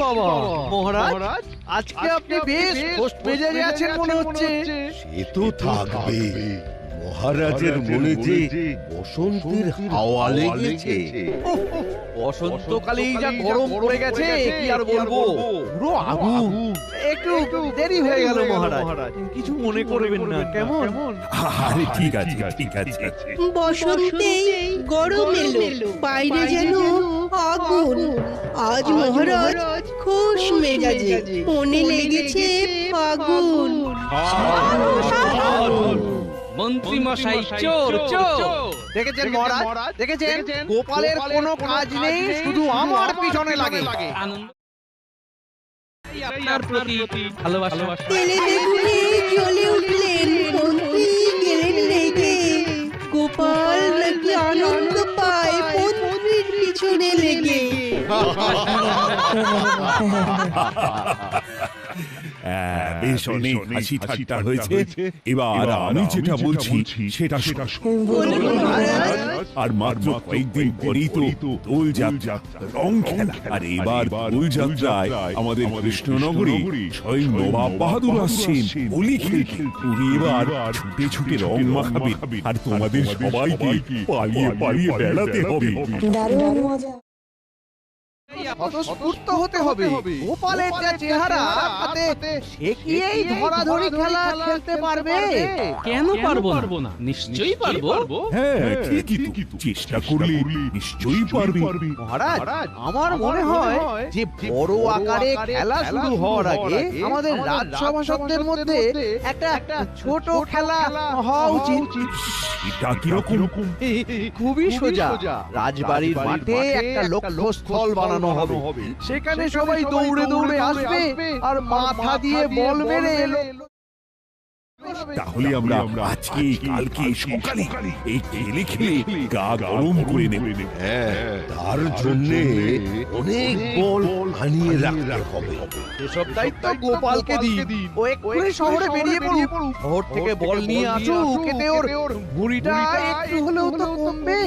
বাবা মহারাজ, আজকে আপনি বেশ খোশ মেজাজে আছেন মনে হচ্ছে। সে তো থাকবে। মহারাজের মনে যে বসন্তের হাওয়া লেগেছে। বসন্তকালেই যা গরম পড়ে গেছে কি আর বলবো, পুরো আগুন। একটু দেরি হয়ে গেল মহারাজ, কিছু মনে করবেন না কেমন? আরে ঠিক আছে ঠিক আছে। বসন্তেই গরম এলো, বাইরে যেন আগুন। আজ মহারাজ খুশ মেজাজে, মনে লেগেছে ফাগুন। মন্ত্রী মশাই চোর চোর। দেখেছেন মহারাজ, দেখেছেন গোপালের কোনো কাজ নেই, শুধু আমার পিছনে লাগে। আনন্দ আপনার প্রতি ভালোবাসা। তেলে বেগুনে জ্বলে উঠলেন মন্ত্রী, গেলেন রেগে। গোপাল নাকি আনন্দ পায় মন্ত্রীর পিছনে লেগে। বেশ অনেক হাসি ঠাট্টা হয়েছে। এবার আমি যেটা বলছি সেটা বলুন মহারাজ। আর মাত্র কয়েকদিন পরেই তো দোল যাত্রা, রং খেলা। আর এবার দোল যাত্রায় আমাদের কৃষ্ণনগরে স্বয়ং নবাব বাহাদুর আসছেন হোলি খেলতে। তুমি এবার ছুটে ছুটে রং মাখাবে আর তোমাদের সবাইকে পালিয়ে পালিয়ে বেড়াতে হবে। দারুণ মজা। স্বতঃস্ফূর্ত হতে হবে। গোপালের যা চেহারা, তাতে সে কি এই ধরাধরি খেলা খেলতে পারবে? কেন পারবো না? নিশ্চয়ই পারবো। হ্যাঁ ঠিকই তো, চেষ্টা করলে নিশ্চয়ই পারবে। মহারাজ, আমার মনে হয় যে বড় আকারে খেলা শুরু হওয়ার আগে আমাদের রাজসভাসদের মধ্যে একটা ছোট খেলা হওয়া উচিত। এটা কিরকম? খুবই সোজা। রাজবাড়ির মাঠে একটা লক্ষ্যস্থল বানানো হবে, সেখানে সবাই দৌড়ে দৌড়ে আসবে আর মাথা দিয়ে বল মেরে তাহলে আমরা আজকে কালকে সকালে এই খেলে খেলে গা গরম করে নেব। হ্যাঁ, তার জন্যে অনেক বল আনিয়ে রাখতে হবে। এসব দায়িত্ব গোপালকে দিন। ও এক্ষুনি শহরে বেরিয়ে পড়ুক, শহর থেকে বল নিয়ে আসুক, এতে ওর ভুঁড়িটা একটু হলেও তো কমবে।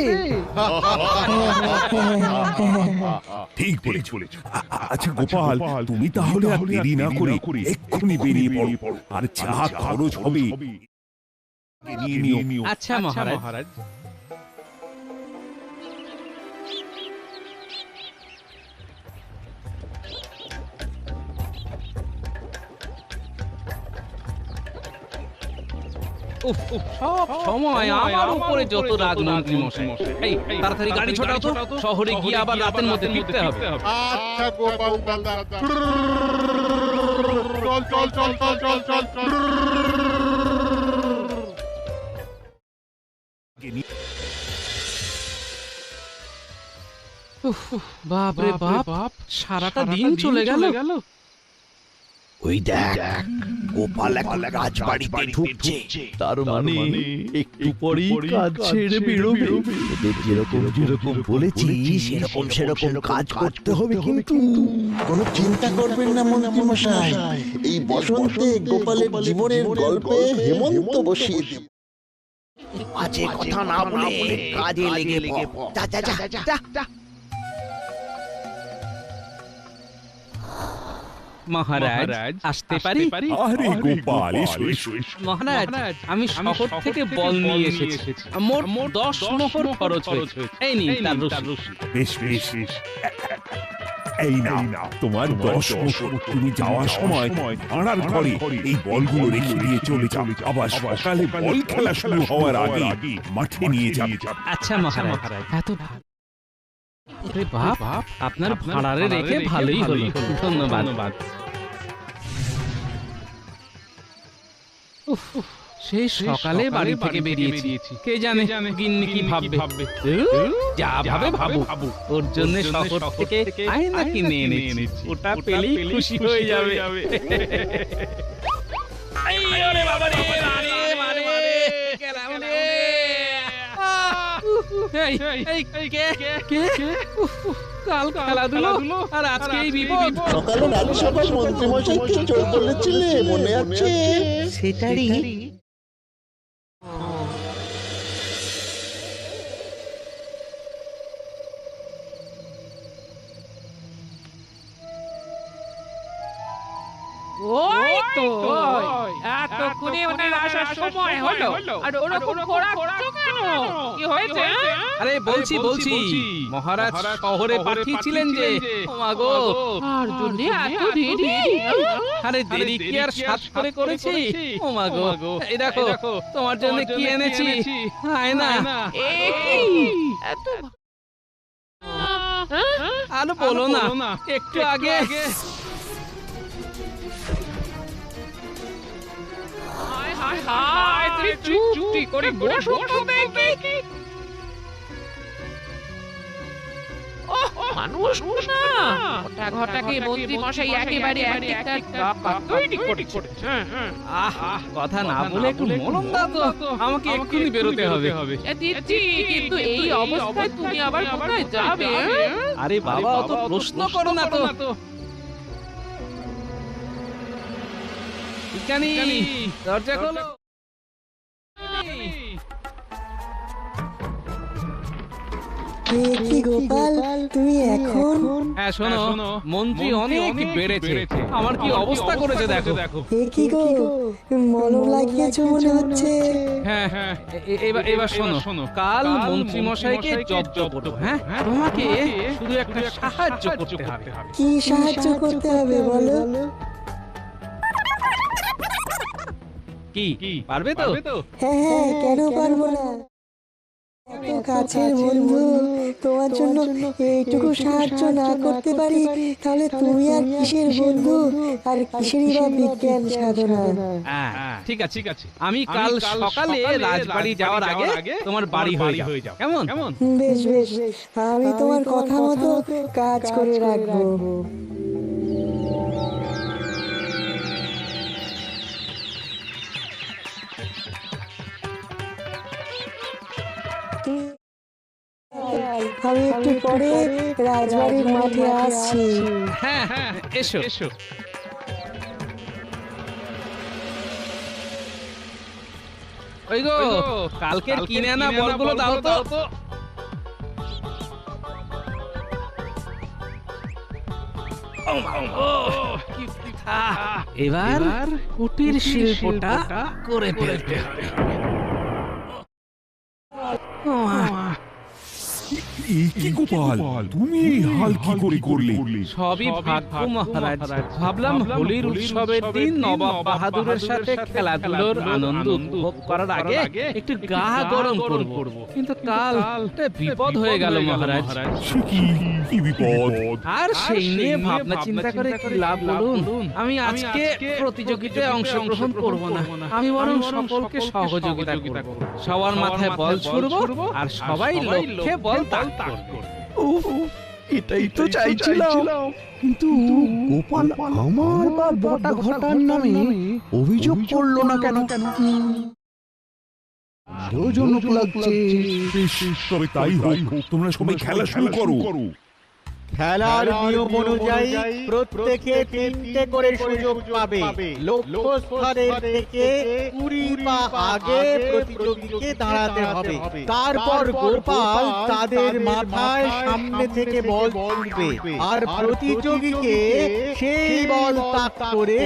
ঠিক বলেছ। আচ্ছা গোপাল, তুমি তাহলে আর দেরি না করে এক্ষুনি বেরিয়ে পড়ো, আর যা খরচ হবে নিয়ে নিও। আচ্ছা মহারাজ। সব সময় আমার উপরে যত রাগ মন্ত্রী মশাই। এই তাড়াতাড়ি গাড়ি ছোটাও তো, শহরে গিয়ে আবার রাতের মধ্যে ফিরতে হবে। আচ্ছা গোপাল দাদা, চল চল চল চল চল চল চল। বাপ রে বাপ, সারাটা দিন চলে গেল। ওই দেখ, গোপাল এখন রাজবাড়িতে ঢুকছে। তার মানে একটু পরেই কাজ ছেড়ে বেরোবে। ওদের যেরকম যেরকম বলেছি সেরকম সেরকম কাজ করতে হবে। কিন্তু কোনো চিন্তা করবেন না মন্ত্রী মশাই, এই বসন্তে গোপালের জীবনের গল্পে হেমন্ত বসিয়ে দেব। বাজে কথা না বলে কাজে লেগে পড়। যা যা যা যা যা। মহারাজ, আসতে পারি? আরে গোপাল, এসো এসো। মহারাজ, আমি শহর থেকে বল নিয়ে এসেছি। মোট 10 মোহর খরচ হয়েছে। এই নিন তার রসিদ। বেশ বেশ। এই নাও তোমার 10 মোহর। তুমি যাওয়ার সময় আনার ঘরে এই বলগুলো রেখে দিয়ে চলে যাও। আবার সকালে বল খেলা শুরু হওয়ার আগে মাঠে নিয়ে যাবে। আচ্ছা মহারাজ, এত ভালো। আরে বাপ, আপনার ভাড়ারে রেখে ভালোই হলো। ধন্যবাদ। সেই সকালে বাড়ি থেকে বেরিয়েছি, কে জানে গিন্নি কি ভাববে। যা ভাবে ভাবুক, ওর জন্য শহর থেকে আয়না কিনে এনেছি, ওটা পেলেই খুশি হয়ে যাবে। কাল খেলাধুলো আর আজকে এই বিপদ। সকালে রাজসভার মন্ত্রী মশাইকে চোর বলেছিলে, মনে আছে? সেটারই ওই তো এতক্ষণে ওনার আসার সময় হলো আর ওরকম খোঁড়াচ্ছ কেন? কি হয়েছে? আরে বলছি মহারাজ শহরে পাঠিয়েছিলেন যে। ও মা গো, আর জন্য এত দেরি? আরে দেরি কি আর সাত করে করেছি? ও মা গো, এই দেখো তোমার জন্য কি এনেছি। আয় না। এ কি? এত আরে বলো না, একটু আগে হায় হায় হায়, তুই চুপটি করে বসো তো দেখি। মানুষ না, ওটা ঘটাকে মন্ত্রী মশাই একেবারে একটা টাকা তৈরি করেছে। কথা না বলে একটু মলম দাও তো, আমাকে এক্ষুনি বেরোতে হবে। দিচ্ছি, কিন্তু এই অবস্থায় তুমি আবার কোথায় যাবে? আরে বাবা, অত প্রশ্ন করো না তো। বিজ্ঞানী, দরজা খোলো। কি গোপাল, তুমি এখন? হ্যাঁ শোনো, মন্ত্রী অনেক বেড়েছে, আমার কি অবস্থা করেছে দেখো। এ কি গো, মলম লাগিয়েছো মনে হচ্ছে। হ্যাঁ, এবার শোনো, কাল মন্ত্রী মশাইকে জব্দ করো। হ্যাঁ, তোমাকে শুধু একটা সাহায্য করতে হবে। কি সাহায্য করতে হবে বলো? কি পারবে তো? হ্যাঁ হ্যাঁ, কেন পারবো না? এত কাছের বন্ধু, তোমার জন্য এইটুকু সাহায্য না করতে পারি তাহলে তুমি আর কিসের বন্ধু, আর কিসেরই বা বিজ্ঞান সাধনা। ঠিক আছে, আমি কাল সকালে রাজবাড়ি যাওয়ার আগে তোমার বাড়ি হয়ে যাও। কেমন? বেশ বেশ, আমি তোমার কথা মতো কাজ করে রাখবো। আমি একটু পরে রাজবাড়ির মাঠে আসছি। হ্যাঁ, এসো। ওই গো, কালকের কিনে আনা বলগুলো দাও তো। এবার কুটির শিল্পটা করে ফেলতে হবে। কি গোপাল, তুমি এই হাল কি করে করলে? সবই ভাগ্য মহারাজ। ভাবলাম হোলির উৎসবের দিন নবাব বাহাদুরের সাথে খেলাধুলোর আনন্দ উপভোগ করার আগে একটু গা গরম করব, কিন্তু কাল বিপদ হয়ে গেল মহারাজ। কি বিপদ? আর সেই নিয়ে ভাবনা চিন্তা করে কি লাভ বলুন? আমি আজকে প্রতিযোগিতায় অংশগ্রহণ করব না, আমি বরং সকলকে সহযোগিতা করব। সবার মাথায় বল ছুড়ব আর সবাই লক্ষ্যে বল তাক করবে। এটাই তো চাইছিলাম, কিন্তু গোপাল আমার বা বটা ঘটার নামে অভিযোগ করলো না কেন? আরোজনক লাগছে। তবে তাই হোক, তোমরা সবাই খেলা শুরু করো। খেলার নিয়ম অনুযায়ী প্রত্যেকে 3টে করে সুযোগ পাবে। লক্ষ্যস্থলের থেকে 20 পা আগে প্রতিযোগীকে দাঁড়াতে হবে। তারপর গোপাল তাদের মাথায় সামনে থেকে বল ছুড়বে আর প্রতিযোগীকে সেই বল তাক করে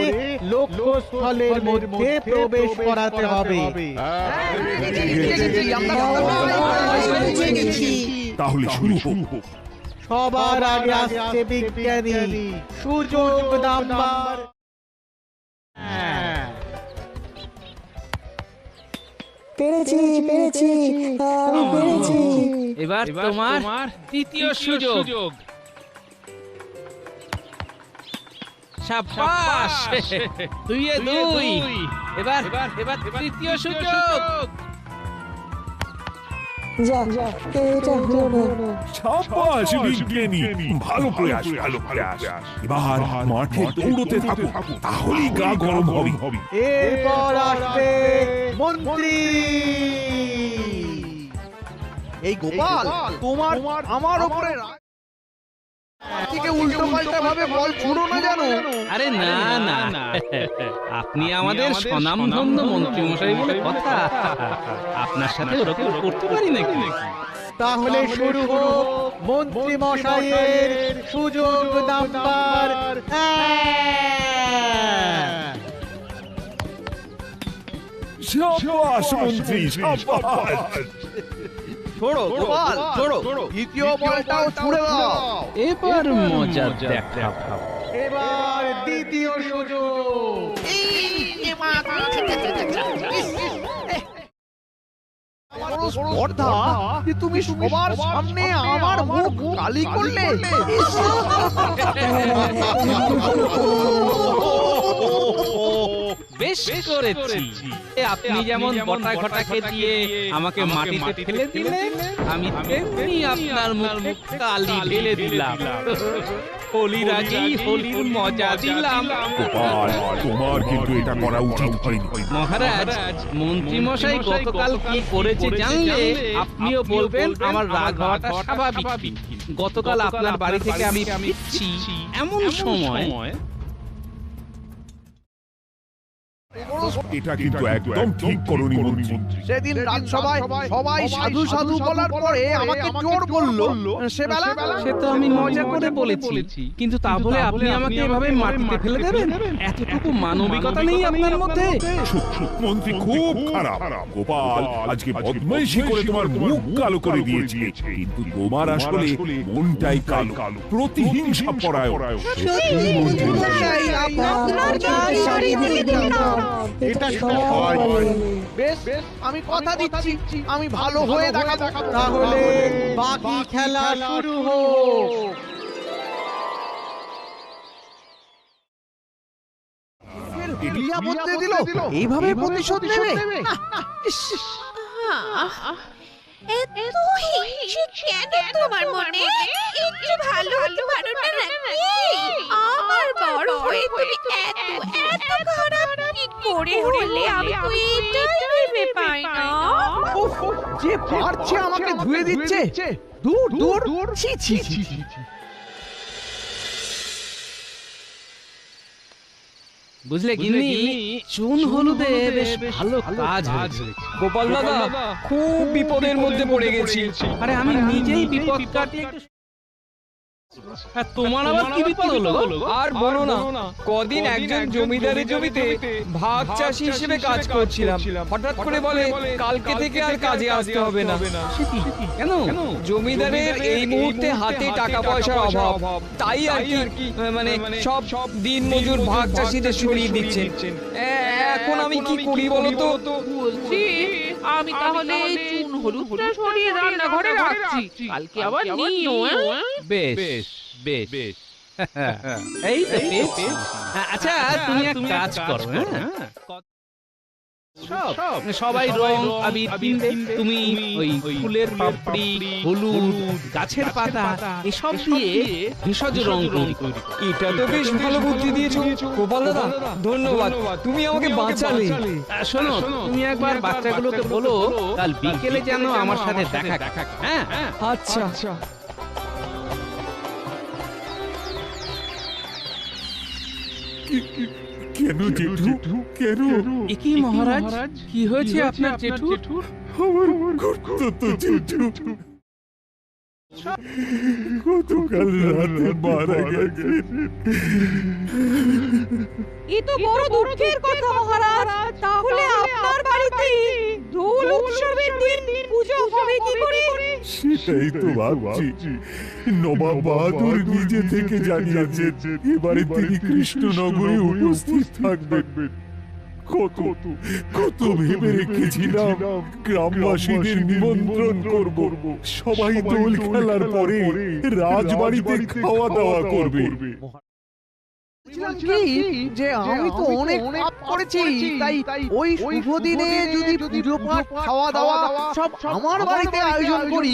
লক্ষ্যস্থলের মধ্যে প্রবেশ করাতে হবে। তাহলে শুরু হোক। সবার আগে আসছে বিজ্ঞানী, সুযোগ নাম্বার। পেরেছি, আমি পেরেছি। এবার তোমার তৃতীয় সুযোগ। শাবাশ, 2-2। এবার তৃতীয় সুযোগ। যা, এটা হলো না। শাবাশ বিজ্ঞানী, ভালো প্রয়াস। এবার মাঠে দৌড়তে থাকো, তাহলেই গা গরম হবে। এরপর আসবে মন্ত্রী। এই গোপাল, তোমার আমার উপরে থেকে উল্টো পাল্টা ভাবে বল ছুড়ো না জানো? আরে না, আপনি আমাদের স্বনামধন্য মন্ত্রী মশাই বলে কথা, আপনার সাথে ওরকম করতে পারি নাকি? তাহলে শুরু হোক মন্ত্রী মশাইয়ের সুযোগ নাম্বার 1। সাবাস মন্ত্রী, সাবাস। ছোড়ো গোপাল, ছোড়ো। দ্বিতীয় বলটাও ছুড়ে দাও। এবার মজা দেখা। এবার দ্বিতীয় সুযোগ। বড় স্পর্ধা যে তুমি সবার সামনে আমার মুখ কালি করলে। বেশ করেছি। আপনি যেমন বটা ঘটাকে দিয়ে আমাকে মাটিতে ফেলে দিলেন, আমি তেমনি আপনার মুখে কালি ঢেলে দিলাম। হোলির আগে হোলির মজা দিলাম। গোপাল, তোমার কিন্তু এটা করা উচিত হয়নি। মহারাজ, মন্ত্রী মশাই গতকাল কি করেছে জানলে আপনিও বলবেন আমার রাগ হওয়াটা স্বাভাবিক। গতকাল আপনার বাড়ি থেকে আমি ফিরছি এমন সময় এটা কিন্তু একদম ঠিক করনি মন্ত্রী। সেদিন রাজসভায় সবাই সাধু সাধু বলার পরে আমাকে চোর বললো। সেবেলা সে তো আমি মজা করে বলেছি, কিন্তু তা বলে আপনি আমাকে এভাবে মাটিতে ফেলে দেবেন? এতটুকু মানবিকতা নেই আপনার মধ্যে? মন্ত্রী খুব খারাপ। গোপাল আজকে বদমাইশি করে তোমার মুখ কালো করে দিয়েছে, কিন্তু তোমার আসলে মনটাই কালো, প্রতিহিংসা পরায়ণ। এটা সবাই বলে। বেশ, আমি কথা দিচ্ছি আমি ভালো হয়ে দেখাবো। তাহলে বাকি খেলা শুরু হোক। ক্রিয়া বদলে দিল, এইভাবে প্রতিশোধ নেবে? এত হিংসে কেন তোমার মনে? একটু ভালো ভালোটা নাকি? আমার বড় হয়ে তুমি এত খারাপ কি করে হলে? আমি তো এটাই ভেবে পাই না। যে পারছে আমাকে ধুয়ে দিচ্ছে। দূর দূর, ছি ছি ছি। বুঝলে গিন্নি, চুন হলুদে বেশ ভালো কাজ হয়েছে। গোপাল দাদা, খুব বিপদের মধ্যে পড়ে গেছি। আরে আমি নিজেই বিপদ কাটিয়ে একটু। আর তোমার আবার কি বিপদ হলো? আর বলো না, কদিন একজন জমিদারের জমিতে ভাগ চাষি হিসেবে কাজ করছিলাম। হঠাৎ করে বলে কালকে থেকে আর কাজে আসতে হবে না। কেন? জমিদারের এই মুহূর্তে হাতে টাকা পয়সার অভাব, তাই আর কি মানে সব দিন মজুর ভাগ চাষিদের সরিয়ে দিচ্ছেন। এখন আমি কি করি বলো তো? বলছি, আমি তাহলে এই চুন হলুদটা সরিয়ে রান্নাঘরে রাখছি, কালকে আবার নিও। বেশ বেশ বেশ। এই তো পেয়েছি। আচ্ছা, তুমি এক কাজ করো, সবাই রং আবির কিনবে, তুমি ওই ফুলের পাপড়ি, হলুদ, গাছের পাতা এসব দিয়ে ভেষজ রং তৈরি করো। এটা তো বেশ ভালো বুদ্ধি দিয়েছো গোপাল দাদা, ধন্যবাদ, তুমি আমাকে বাঁচালে। শোনো, তুমি একবার বাচ্চাগুলোকে বলো কাল বিকেলে যেন আমার সাথে দেখা। হ্যাঁ, আচ্ছা। কেন জেঠু, কেন? কি মহারাজ, কি হয়েছে আপনার জেঠুর? আমার গুপ্ত জেঠু গতকাল রাতে মারা গেছে। এ তো বড় দুঃখের কথা মহারাজ। তাহলে আপনার বাড়িতে দোল উৎসবের দিন পূজা হবে কি করে? সেটাই তো ভাবছি। নবাব বাহাদুর নিজে থেকে জানিয়েছে এবারে তিনি কৃষ্ণনগরে উপস্থিত থাকবেন। কত ভেবে রেখেছিলাম গ্রামবাসীদের নিমন্ত্রণ করব, সবাই দোল খেলার পরে রাজবাড়িতে খাওয়া দাওয়া করবে। বলছিলাম কি যে আমি তো অনেক পাপ করেছি, তাই ওই শুভ দিনে যদি পুজো পাঠ খাওয়া দাওয়া সব আমার বাড়িতে আয়োজন করি,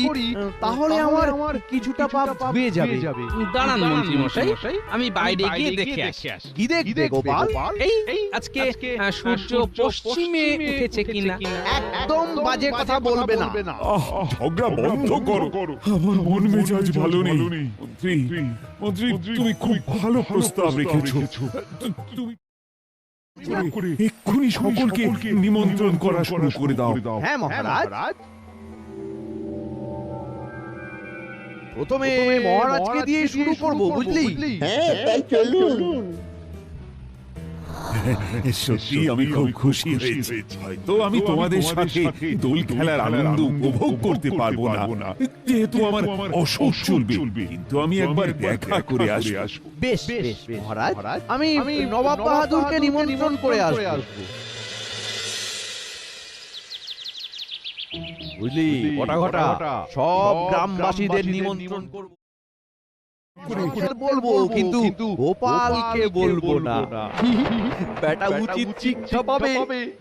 তাহলে আমার কিছুটা পাপ ধুয়ে যাবে। দাঁড়ান মন্ত্রী মশাই, আমি বাইরে গিয়ে দেখে আসি। কি দেখবে গোপাল? এই আজকে সূর্য পশ্চিমে উঠেছে কিনা। একদম বাজে কথা বলবে না। ঝগড়া বন্ধ করো, আমার মন মেজাজ ভালো নেই। মন্ত্রী, তুমি খুব ভালো প্রস্তাব রেখেছো। তুমি এক্ষুনি সকলকে নিমন্ত্রণ করা শুরু করে দাও। হ্যাঁ মহারাজ। প্রথমে মহারাজকে দিয়ে শুরু করব, বুঝলি? হ্যাঁ, তাই চলুন। সত্যি আমি খুব খুশি হয়েছি। হয়তো আমি তোমাদের সাথে দোল খেলার আনন্দ উপভোগ করতে পারবো না, যেহেতু আমার অসুখ চলবে, কিন্তু আমি একবার দেখা করে আসবো। বেশ বেশ মহারাজ, আমি নবাব বাহাদুরকে নিমন্ত্রণ করে আসবো। বুঝলি ঘটা ঘটা সব গ্রামবাসীদের নিমন্ত্রণ করব, বলবো, কিন্তু গোপালকে বলবো না। বেটা উচিত শিক্ষা পাবে।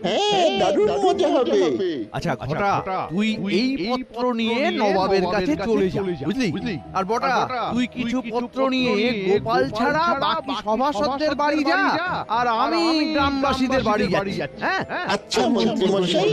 হ্যাঁ, দারুণ মজা হবে। আচ্ছা ঘটা, তুই এই পত্র নিয়ে নবাবের কাছে চলে যা, বুঝলি? আর বটা, তুই কিছু পত্র নিয়ে গোপাল ছাড়া বাকি সভাসদদের বাড়ি যা, আর আমি গ্রামবাসীদের বাড়ি যাচ্ছি। হ্যাঁ আচ্ছা মন্ত্রী মশাই।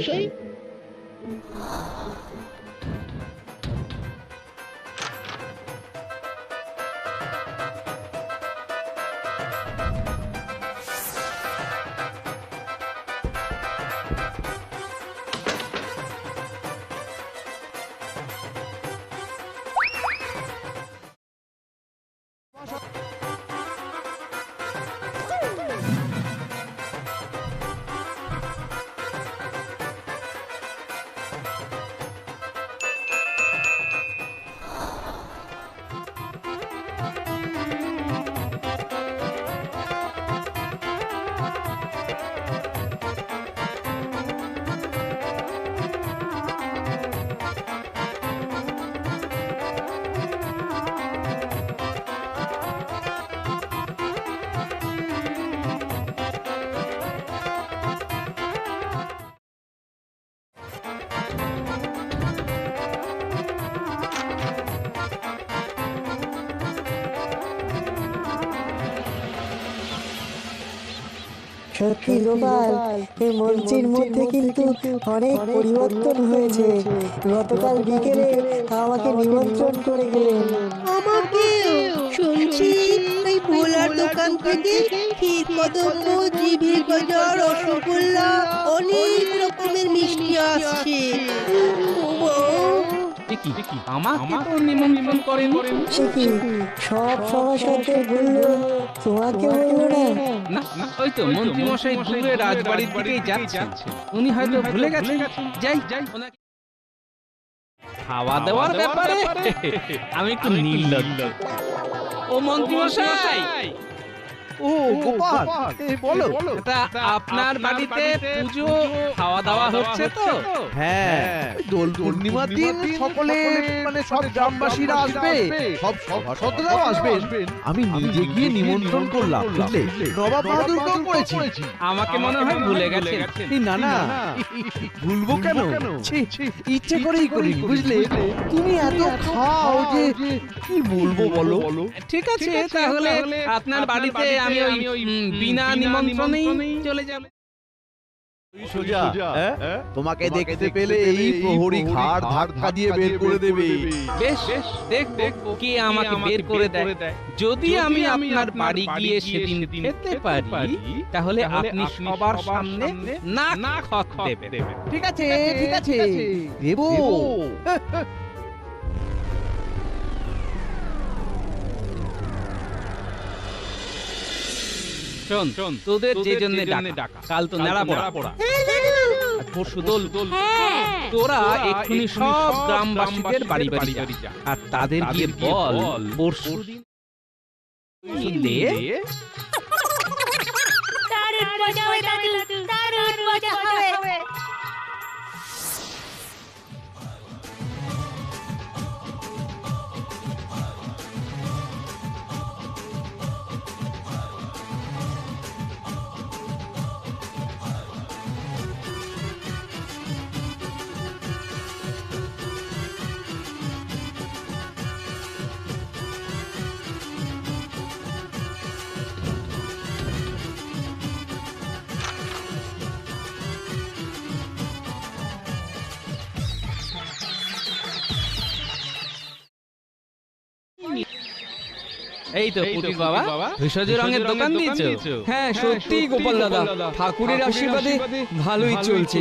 সত্যি গোপাল, এই মন্ত্রীর মধ্যে কিন্তু অনেক পরিবর্তন হয়েছে। গতকাল বিকেলে আমাকে নিমন্ত্রণ করে গেলেন। আমাকে শুনছি এই ভোলার দোকান থেকে ক্ষীর কদম্ব, জিভে গজা, রসগোল্লা, অনেক রকমের মিষ্টি আসছে। আমাকে তো নিমন্ত্রণ করেন। সে কি সব সভাসদদের বললো, তোমাকে বললো না? না, ওই তো মন্ত্রী মশাই দূরে রাজবাড়ির দিকেই যাচ্ছেন, উনি হয়তো ভুলে গেছেন। যাই ওনাকে খাওয়া দাওয়ার ব্যাপারে আমি একটু নির্লজ্জ। ও মন্ত্রী মশাই, ও গোপাল, বলো। তা আপনার বাড়িতে পুজো খাওয়া দাওয়া হচ্ছে তো? হ্যাঁ, দোল পূর্ণিমার দিন সকলে মানে সব গ্রামবাসীরা আসবে, সব সভাসদরাও আসবেন। আমি নিজে গিয়ে নিমন্ত্রণ করলাম, বুঝলে? নবাব বাহাদুরকেও করেছি। আমাকে মনে হয় ভুলে গেছে। না না, ভুলবো কেন? ইচ্ছে করেই করি, বুঝলে? তুমি এত খাও যে কি বলবো বলো। ঠিক আছে, তাহলে আপনার বাড়িতে আমি ওই বিনা নিমন্ত্রণেই চলে যাব। সোজা তোমাকে দেখতে পেলে এই প্রহরী ঘাড় ধাক্কা দিয়ে বের করে দেবে। বেশ, দেখবো কে আমাকে বের করে দেয়। যদি আমি আপনার বাড়ি গিয়ে সেদিন খেতে পারি, তাহলে আপনি সবার সামনে না খত দেবেন। ঠিক আছে দেবো। শোন, তোদের যে জন্য ডাকা, কাল তো নেড়া পড়া, পরশু দোল, তোরা এক্ষুনি সব গ্রামবাসীদের বাড়ি যা, আর তাদের গিয়ে বল পরশু দিন দারুণ মজা হবে দাদু, দারুণ মজা হবে। এই তো পুটির বাবা, ভেষজ রঙের দোকান দিয়েছো? হ্যাঁ সত্যি গোপাল দাদা, ঠাকুরের আশীর্বাদে ভালোই চলছে।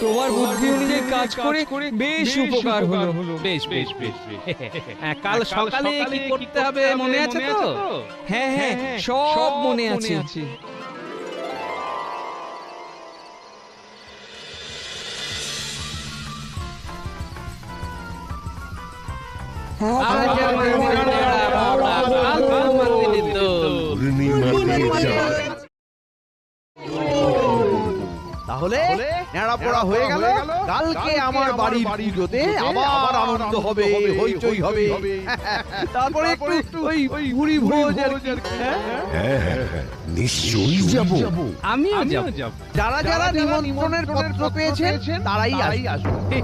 তোমার বুদ্ধি অনুযায়ী কাজ করে বেশ উপকার হলো। বেশ, কাল সকালে কি করতে হবে মনে আছে তো? হ্যাঁ সব মনে আছে। আজ আমার মনে পূর্ণিমাতে চাঁদ। তাহলে নেড়া পড়া হয়ে গেল। কালকে আমার বাড়ির পুজোতে আবার আনন্দ হবে, হইচই হবে। তারপরে একটু ওই পুরি ভোজ আর কি, হ্যাঁ? হ্যাঁ, নিশ্চয়ই যাব। আমিও যাব। যারা যারা নিমন্ত্রণের পত্র পেয়েছেন তারাই আসবে।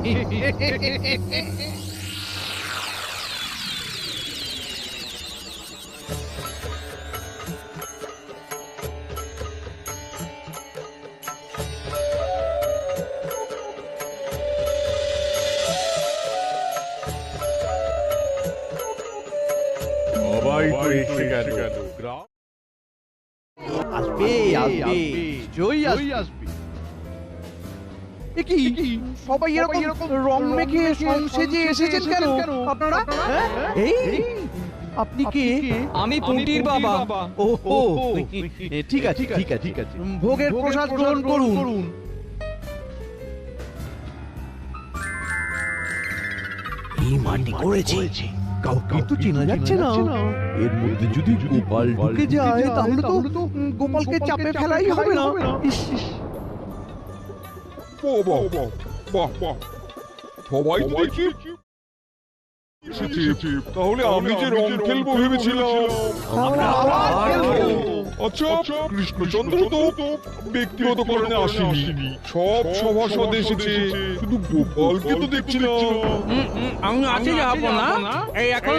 সবাই তো এসে গেল। আসবে আসবে, জয় আসবে। এ কি সবাই এরকম রং মেখে সংসেজে এসেছেন কেন আপনারা? হ্যাঁ? এই আপনি কে? আমি পুঁটির বাবা। ও ঠিক আছে ঠিক আছে ঠিক আছে। ভোগের প্রসাদ গ্রহণ করুন। এই মাটি করেছে, কাউকে তো চেনা যাচ্ছে না। এর মধ্যে যদি গোপাল ঢুকে যায় তাহলে তো গোপালকে চাপে ফেলাই হবে না। ইস, ইস। সবাই তো দেখি এসেছে। তাহলে আমি যে রং খেলবো ভেবেছিলাম। আচ্ছা, কৃষ্ণচন্দ্র তো ব্যক্তিগত কারণে আসেনি, সব সভাসদ এসেছে, শুধু গোপালকে তো দেখছি না। আমি আছি যাবো না। এই এখন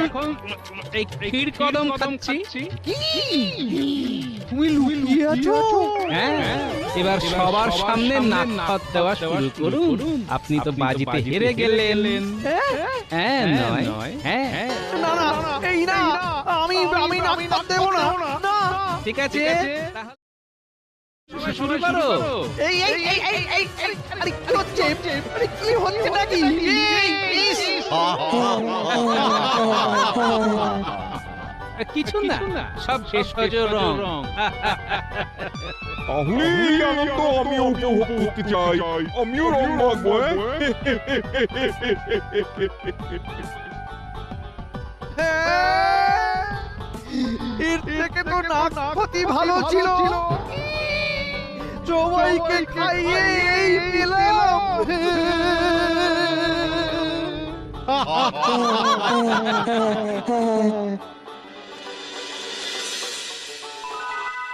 এই ক্ষীর কদম খাচ্ছি। তুমি লুকিয়ে আছো? হ্যাঁ, এবার সবার সামনে নাক খত দেওয়া শুরু করুন। আপনি তো বাজিতে হেরে গেলেন। হ্যাঁ নয়, হ্যাঁ না না এই না, আমি নাক দেব না। না ঠিক আছে, শুরু করো। এই এই এই এই এই আরে কি হচ্ছে? আরে কি হচ্ছে নাকি? এই ইস! কিছু না, সব ভেষজ রং। তাহলে এই আনন্দ আমিও উপভোগ করতে চাই, আমিও রং মাখবো। এর থেকে তো নাক ক্ষতি ভালো ছিল। সবাইকে খাইয়ে এই পেলাম।